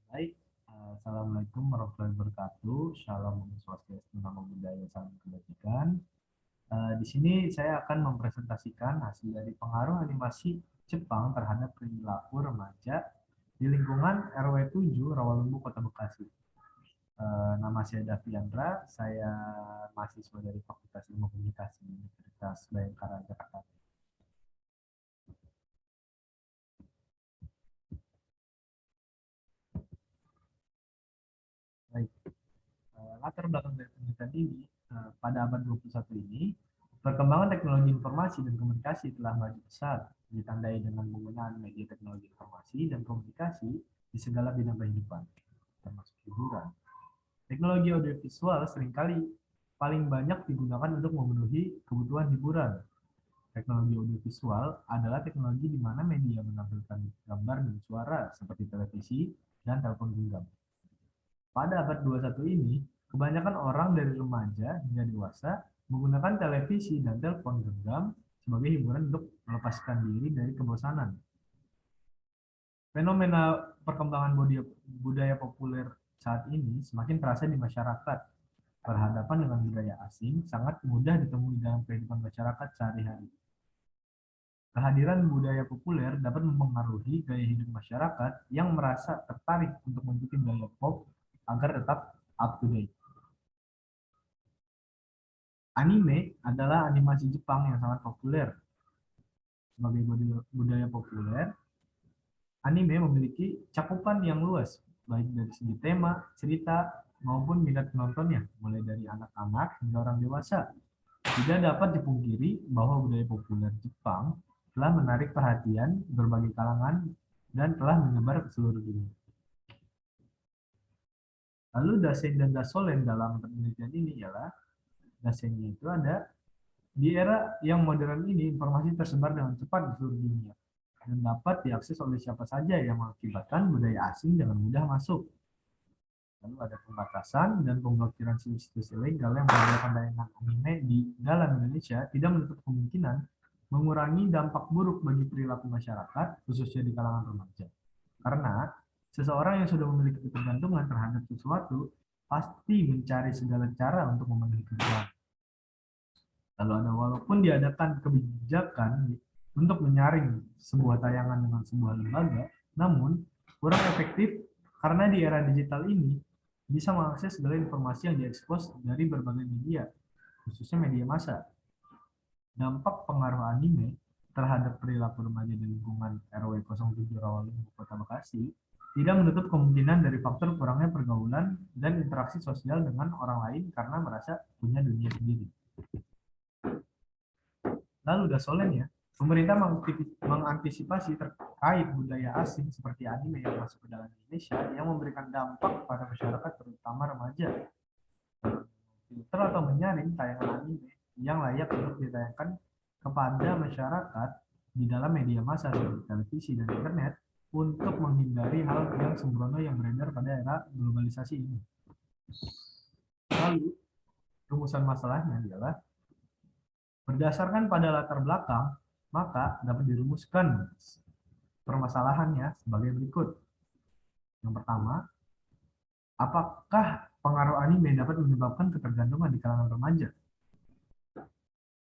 Baik, Assalamualaikum warahmatullahi wabarakatuh. Shalom, Om Swastiastu, Namo Buddhaya, Salam Kebajikan. Di sini saya akan mempresentasikan hasil dari pengaruh animasi Jepang terhadap perilaku remaja di lingkungan RW 7 Rawalumbu, Kota Bekasi. Nama saya Daviandra, saya mahasiswa dari Fakultas Ilmu Komunikasi Universitas Bayangkara, Jakarta. Baik. Latar belakang dari penelitian ini, pada abad 21 ini, perkembangan teknologi informasi dan komunikasi telah maju pesat, ditandai dengan penggunaan media teknologi informasi dan komunikasi di segala bidang kehidupan, termasuk hiburan. Teknologi audiovisual seringkali paling banyak digunakan untuk memenuhi kebutuhan hiburan. Teknologi audiovisual adalah teknologi di mana media menampilkan gambar dan suara seperti televisi dan telepon genggam. Pada abad 21 ini, kebanyakan orang dari remaja hingga dewasa menggunakan televisi dan telepon genggam sebagai hiburan untuk melepaskan diri dari kebosanan. Fenomena perkembangan budaya populer saat ini semakin terasa di masyarakat. Berhadapan dengan budaya asing sangat mudah ditemui dalam kehidupan masyarakat sehari-hari. Kehadiran budaya populer dapat mempengaruhi gaya hidup masyarakat yang merasa tertarik untuk mengikuti gaya pop agar tetap up to date. Anime adalah animasi Jepang yang sangat populer. Sebagai budaya populer, anime memiliki cakupan yang luas, baik dari segi tema, cerita, maupun minat penontonnya, mulai dari anak-anak hingga orang dewasa. Tidak dapat dipungkiri bahwa budaya populer Jepang telah menarik perhatian berbagai kalangan dan telah menyebar ke seluruh dunia. Lalu Dasein dan Dasolen dalam penelitian ini ialah Daseinnya itu ada di era yang modern ini, informasi tersebar dengan cepat di seluruh dunia dan dapat diakses oleh siapa saja yang mengakibatkan budaya asing dengan mudah masuk. Lalu ada pembatasan dan pemblokiran situs ilegal yang menyebarkan tayangan anime di dalam Indonesia tidak menutup kemungkinan mengurangi dampak buruk bagi perilaku masyarakat, khususnya di kalangan remaja. Karena seseorang yang sudah memiliki ketergantungan terhadap sesuatu pasti mencari segala cara untuk memenuhi kebutuhan. Lalu ada walaupun diadakan kebijakan untuk menyaring sebuah tayangan dengan sebuah lembaga, namun kurang efektif karena di era digital ini bisa mengakses segala informasi yang diekspos dari berbagai media, khususnya media massa. Dampak pengaruh anime terhadap perilaku remaja di lingkungan RW 07 Rawalumbu, Kota Bekasi tidak menutup kemungkinan dari faktor kurangnya pergaulan dan interaksi sosial dengan orang lain karena merasa punya dunia sendiri. Lalu Dasolen ya, pemerintah mengantisipasi terkait budaya asing seperti anime yang masuk ke dalam Indonesia yang memberikan dampak pada masyarakat terutama remaja. Filter atau menyaring tayangan anime yang layak untuk ditayangkan kepada masyarakat di dalam media massa seperti televisi dan internet untuk menghindari hal yang sembrono yang beredar pada era globalisasi ini. Lalu, rumusan masalahnya adalah berdasarkan pada latar belakang, maka dapat dirumuskan permasalahannya sebagai berikut. Yang pertama, apakah pengaruh anime dapat menyebabkan ketergantungan di kalangan remaja?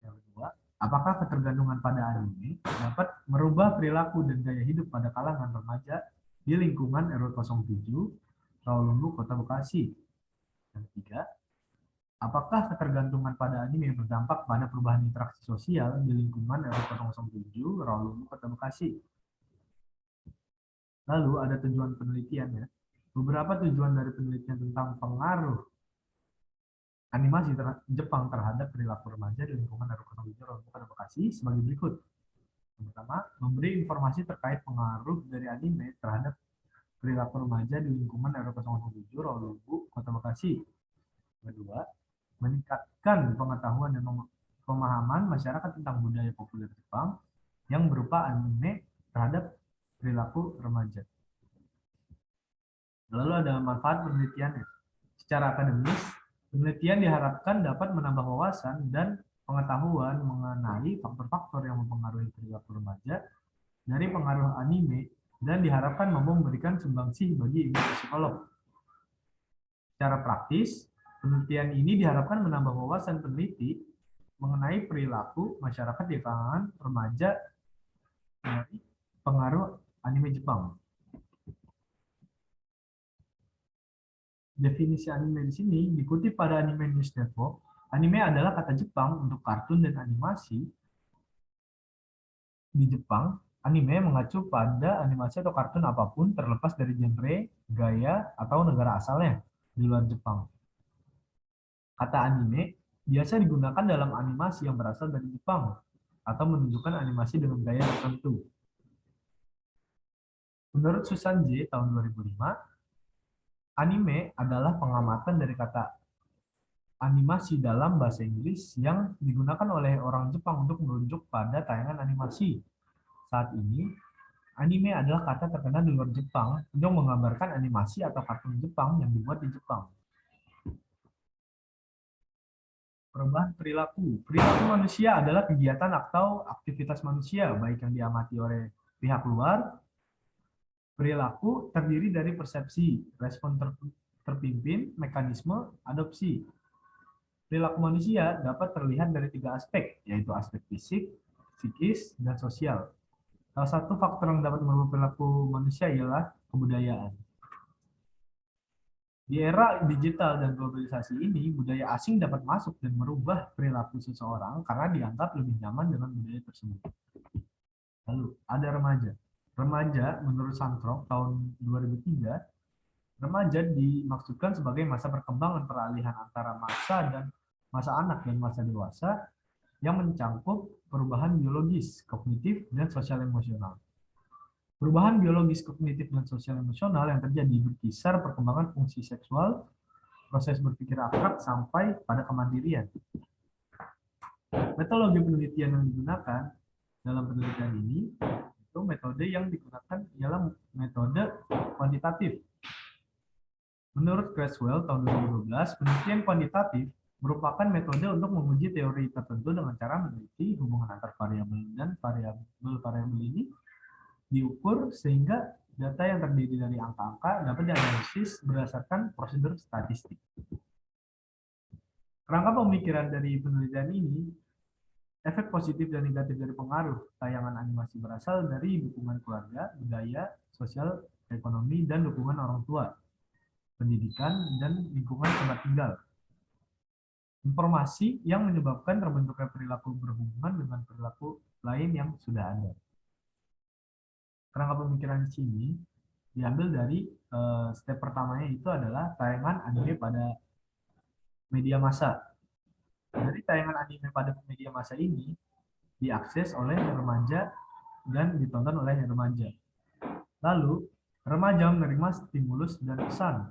Yang kedua, apakah ketergantungan pada anime dapat merubah perilaku dan gaya hidup pada kalangan remaja di lingkungan RW 07 Rawalumbu, Kota Bekasi? Yang ketiga, apakah ketergantungan pada anime berdampak pada perubahan interaksi sosial di lingkungan RW 07 Rawalumbu, Kota Bekasi? Lalu ada tujuan penelitiannya. Beberapa tujuan dari penelitian tentang pengaruh animasi Jepang terhadap perilaku remaja di lingkungan RW 07 Rawalumbu, Kota Bekasi sebagai berikut. Yang pertama, memberi informasi terkait pengaruh dari anime terhadap perilaku remaja di lingkungan RW 07 Rawalumbu, Kota Bekasi. Kedua, meningkatkan pengetahuan dan pemahaman masyarakat tentang budaya populer Jepang yang berupa anime terhadap perilaku remaja. Lalu ada manfaat penelitiannya. Secara akademis, penelitian diharapkan dapat menambah wawasan dan pengetahuan mengenai faktor-faktor yang mempengaruhi perilaku remaja dari pengaruh anime dan diharapkan mampu memberikan sumbangsih bagi ilmu psikolog. Secara praktis, penelitian ini diharapkan menambah wawasan peneliti mengenai perilaku masyarakat di kalangan remaja dari pengaruh anime Jepang. Definisi anime di sini dikutip pada Anime News Network. Anime adalah kata Jepang untuk kartun dan animasi. Di Jepang, anime mengacu pada animasi atau kartun apapun terlepas dari genre, gaya, atau negara asalnya di luar Jepang. Kata anime biasa digunakan dalam animasi yang berasal dari Jepang atau menunjukkan animasi dengan gaya tertentu. Menurut Susan J. tahun 2005, anime adalah pengamatan dari kata animasi dalam bahasa Inggris yang digunakan oleh orang Jepang untuk merujuk pada tayangan animasi. Saat ini, anime adalah kata terkenal di luar Jepang untuk menggambarkan animasi atau kartun Jepang yang dibuat di Jepang. Perubahan perilaku. Perilaku manusia adalah kegiatan atau aktivitas manusia, baik yang diamati oleh pihak luar. Perilaku terdiri dari persepsi, respon terpimpin, mekanisme, adopsi. Perilaku manusia dapat terlihat dari 3 aspek, yaitu aspek fisik, psikis, dan sosial. Salah satu faktor yang dapat merubah perilaku manusia ialah kebudayaan. Di era digital dan globalisasi ini, budaya asing dapat masuk dan merubah perilaku seseorang karena dianggap lebih nyaman dengan budaya tersebut. Lalu, ada remaja. Remaja, menurut Santrok tahun 2003, remaja dimaksudkan sebagai masa perkembangan peralihan antara masa anak dan masa dewasa yang mencangkup perubahan biologis, kognitif, dan sosial emosional. Perubahan biologis, kognitif, dan sosial emosional yang terjadi berkisar perkembangan fungsi seksual, proses berpikir abstrak, sampai pada kemandirian. Metodologi penelitian yang digunakan dalam penelitian ini, itu metode yang digunakan ialah metode kuantitatif. Menurut Creswell tahun 2012, penelitian kuantitatif merupakan metode untuk menguji teori tertentu dengan cara meneliti hubungan antar variabel dan variabel ini diukur sehingga data yang terdiri dari angka-angka dapat dianalisis berdasarkan prosedur statistik. Kerangka pemikiran dari penelitian ini, efek positif dan negatif dari pengaruh tayangan animasi berasal dari dukungan keluarga, budaya, sosial, ekonomi, dan dukungan orang tua, pendidikan, dan lingkungan tempat tinggal. Informasi yang menyebabkan terbentuknya perilaku berhubungan dengan perilaku lain yang sudah ada. Kerangka pemikiran di sini diambil dari step pertamanya itu adalah tayangan anime pada media massa. Dari tayangan anime pada media massa ini diakses oleh remaja dan ditonton oleh remaja. Lalu, remaja menerima stimulus dan pesan.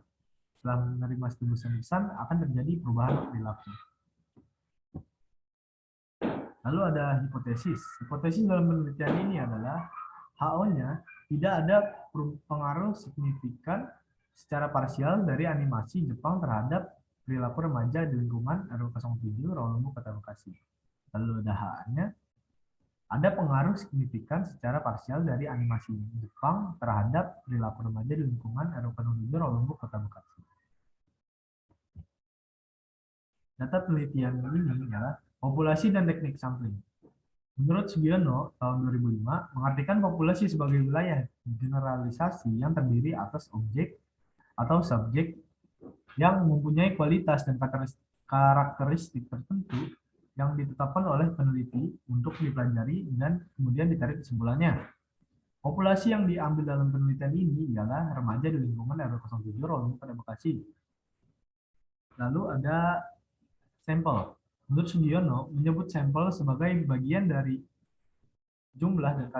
Setelah menerima stimulus dan pesan, akan terjadi perubahan perilaku. Lalu ada hipotesis. Hipotesis dalam penelitian ini adalah HO-nya tidak ada pengaruh signifikan secara parsial dari animasi Jepang terhadap perilaku remaja di lingkungan RW07 Rawalumbu Kota Bekasi. Lalu ada H-nya, ada pengaruh signifikan secara parsial dari animasi Jepang terhadap perilaku remaja di lingkungan RW07 Rawalumbu Kota Bekasi. Data penelitian ini adalah populasi dan teknik sampling. Menurut Sugiono, tahun 2005, mengartikan populasi sebagai wilayah generalisasi yang terdiri atas objek atau subjek yang mempunyai kualitas dan karakteristik tertentu yang ditetapkan oleh peneliti untuk dipelajari dan kemudian ditarik kesimpulannya. Populasi yang diambil dalam penelitian ini ialah remaja di lingkungan RW07 Rawalumbu Kota Bekasi. Lalu ada sampel. Menurut Sugiono, menyebut sampel sebagai bagian dari jumlah dan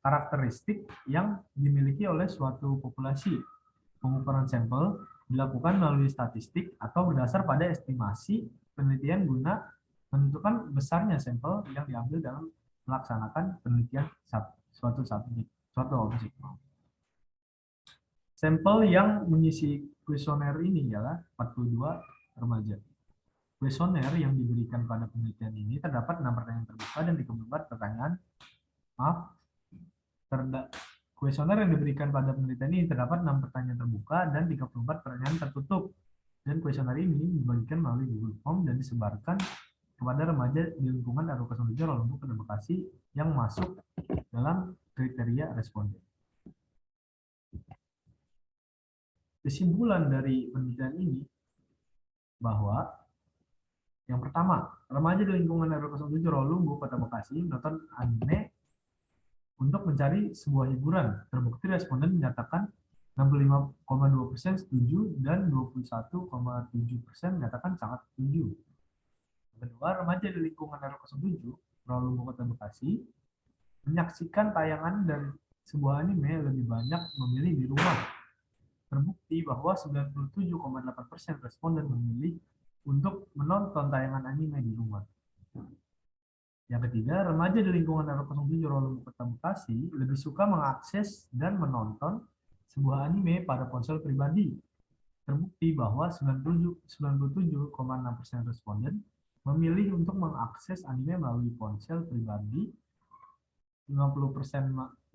karakteristik yang dimiliki oleh suatu populasi. Pengukuran sampel dilakukan melalui statistik atau berdasar pada estimasi penelitian guna menentukan besarnya sampel yang diambil dalam melaksanakan penelitian suatu objek. Sampel yang mengisi kuesioner ini ialah 42 remaja. Kuesioner yang diberikan pada penelitian ini terdapat 6 pertanyaan terbuka dan dikembangkan Kuesioner yang diberikan pada penelitian ini terdapat 6 pertanyaan terbuka dan 34 pertanyaan tertutup. Dan kuesioner ini dibagikan melalui Google Form dan disebarkan kepada remaja di lingkungan RW07 Rawalumbu Kota Bekasi yang masuk dalam kriteria responden. Kesimpulan dari penelitian ini bahwa yang pertama, remaja di lingkungan RW07 Rawalumbu Kota Bekasi menonton anime untuk mencari sebuah hiburan. Terbukti responden menyatakan 65,2% setuju dan 21,7% menyatakan sangat setuju. Kedua, remaja di lingkungan RW07 Rawalumbu Kota Bekasi menyaksikan tayangan dari sebuah anime lebih banyak memilih di rumah. Terbukti bahwa 97,8% responden memilih untuk menonton tayangan anime di rumah. Yang ketiga, remaja di lingkungan RW07 Rawalumbu Kota Bekasi lebih suka mengakses dan menonton sebuah anime pada ponsel pribadi. Terbukti bahwa 97,6% responden memilih untuk mengakses anime melalui ponsel pribadi, 50%, 59%,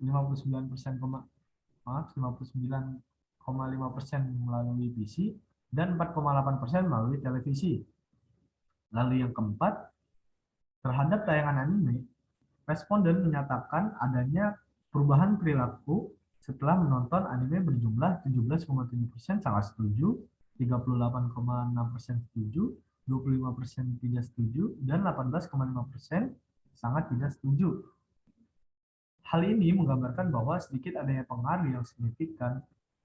maaf, 59,5% melalui PC, dan 4,8% melalui televisi. Lalu yang keempat, terhadap tayangan anime, responden menyatakan adanya perubahan perilaku setelah menonton anime berjumlah 17,7% sangat setuju, 38,6% setuju, 25% tidak setuju, dan 18,5% sangat tidak setuju. Hal ini menggambarkan bahwa sedikit adanya pengaruh yang signifikan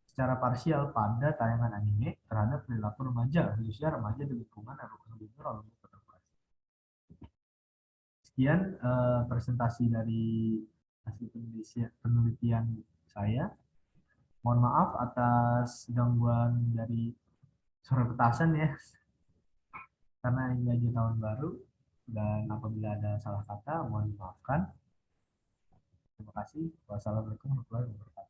secara parsial pada tayangan anime terhadap perilaku remaja, khususnya remaja di lingkungan RW07 Rawalumbu Kota Bekasi. Sekian presentasi dari hasil penelitian saya. Mohon maaf atas gangguan dari suara petasan ya, karena ini lagi tahun baru dan apabila ada salah kata mohon dimaafkan. Terima kasih. Wassalamualaikum warahmatullahi wabarakatuh.